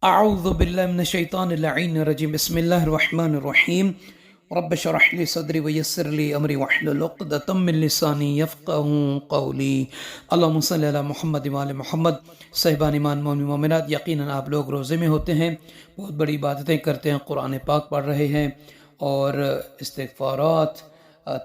اعوذ باللہ من الشیطان اللعین الرجیم بسم اللہ الرحمن الرحیم رب اشرح لی صدری ویسر لی امری واحلل عقدۃ من لسانی یفقہوا قولی اللہم صلی علی محمد وآل محمد۔ صاحبان ایمان مومن مومنات، یقیناً آپ لوگ روزے میں ہوتے ہیں، بہت بڑی عبادتیں کرتے ہیں، قرآن پاک پڑھ رہے ہیں اور استغفارات،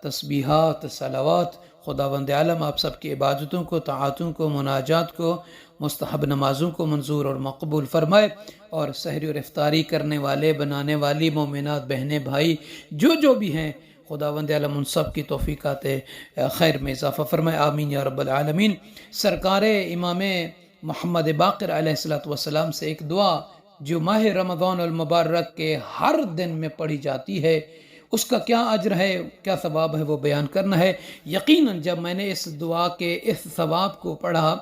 تسبیحات، صلوات۔ خداوند عالم آپ سب کی عبادتوں کو، طاعتوں کو، مناجات کو، مستحب نمازوں کو منظور اور مقبول فرمائے، اور سحری اور افطاری کرنے والے، بنانے والی مومنات بہنیں بھائی جو بھی ہیں، خداوند عالم ان سب کی توفیقات خیر میں اضافہ فرمائے، آمین یا رب العالمین۔ سرکار امام محمد باقر علیہ السلام سے ایک دعا جو ماہ رمضان المبارک کے ہر دن میں پڑھی جاتی ہے، اس کا کیا اجر ہے، کیا ثواب ہے، وہ بیان کرنا ہے۔ یقیناً جب میں نے اس دعا کے اس ثواب کو پڑھا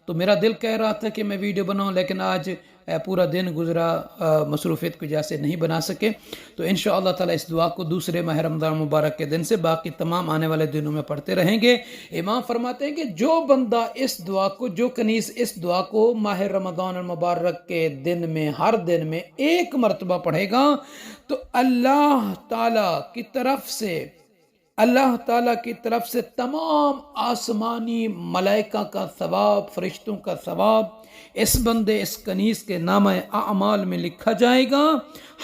تو میرا دل کہہ رہا تھا کہ میں ویڈیو بناؤں، لیکن آج پورا دن گزرا، مصروفیت کی وجہ سے نہیں بنا سکے، تو انشاءاللہ تعالی اس دعا کو دوسرے ماہ رمضان مبارک کے دن سے باقی تمام آنے والے دنوں میں پڑھتے رہیں گے۔ امام فرماتے ہیں کہ جو بندہ اس دعا کو، جو کنیز اس دعا کو ماہ رمضان المبارک کے دن میں، ہر دن میں ایک مرتبہ پڑھے گا تو اللہ تعالیٰ کی طرف سے تمام آسمانی ملائکہ کا ثواب، فرشتوں کا ثواب اس بندے، اس کنیز کے نامہ اعمال میں لکھا جائے گا،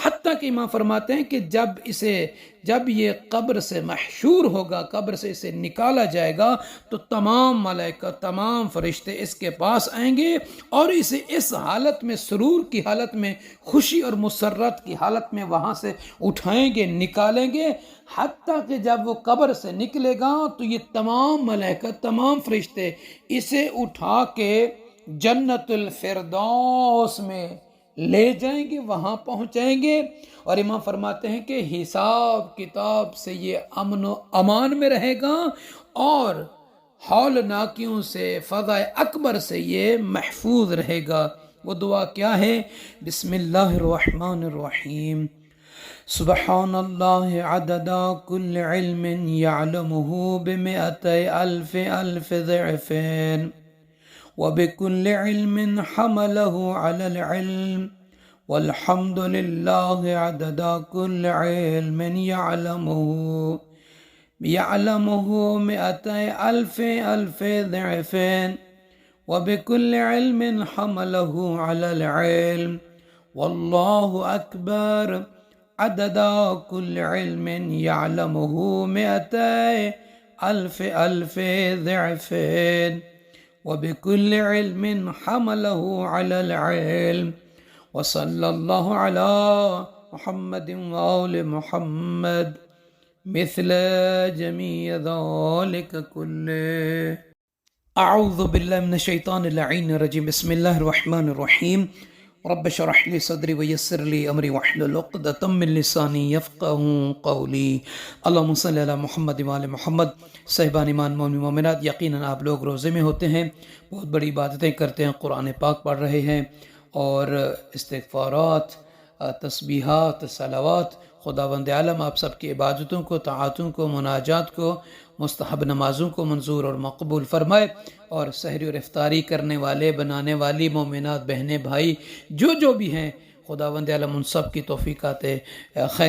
حتیٰ کہ امام فرماتے ہیں کہ جب یہ قبر سے محشور ہوگا، قبر سے اسے نکالا جائے گا تو تمام ملائکہ، تمام فرشتے اس کے پاس آئیں گے اور اسے اس حالت میں، سرور کی حالت میں، خوشی اور مسرت کی حالت میں وہاں سے اٹھائیں گے، نکالیں گے، حتیٰ کہ جب وہ قبر سے نکلے گا تو یہ تمام ملائکہ، تمام فرشتے اسے اٹھا کے جنت الفردوس میں لے جائیں گے، وہاں پہنچائیں گے، اور امام فرماتے ہیں کہ حساب کتاب سے یہ امن و امان میں رہے گا اور ہولناکیوں سے، فضائے اکبر سے یہ محفوظ رہے گا۔ وہ دعا کیا ہے؟ بسم اللہ الرحمن الرحیم۔ سبحان اللہ عدد کل علم یعلمہ بمئت الف ضعفین وبكل علم حمله على العلم والحمد لله عدد كل علم يعلمه مئتي ألف ضعفين وبكل علم حمله على العلم والله أكبر عدد كل علم يعلمه مئتي ألف ضعفين وبكل علم حمله على العلم وصلى الله على محمد وآل محمد مثل جميع ذلك كله۔ اعوذ باللہ من الشیطان اللعین الرجیم بسم اللہ الرحمن الرحیم رب اشرح لی صدری ویسر لی امری واحلل عقدۃ من لسانی یفقہوا قولی اللہم صلی علی محمد وآل محمد۔ صاحبان ایمان مومن مومنات، یقیناً آپ لوگ روزے میں ہوتے ہیں، بہت بڑی عبادتیں کرتے ہیں، قرآن پاک پڑھ رہے ہیں اور استغفارات، تسبیحات، صلوات۔ خداوند عالم آپ سب کی عبادتوں کو، طاعتوں کو، مناجات کو، مستحب نمازوں کو منظور اور مقبول فرمائے، اور سحری اور افطاری کرنے والے، بنانے والی مومنات بہنیں بھائی جو بھی ہیں، خداوند عالم ان سب کی توفیقات خیر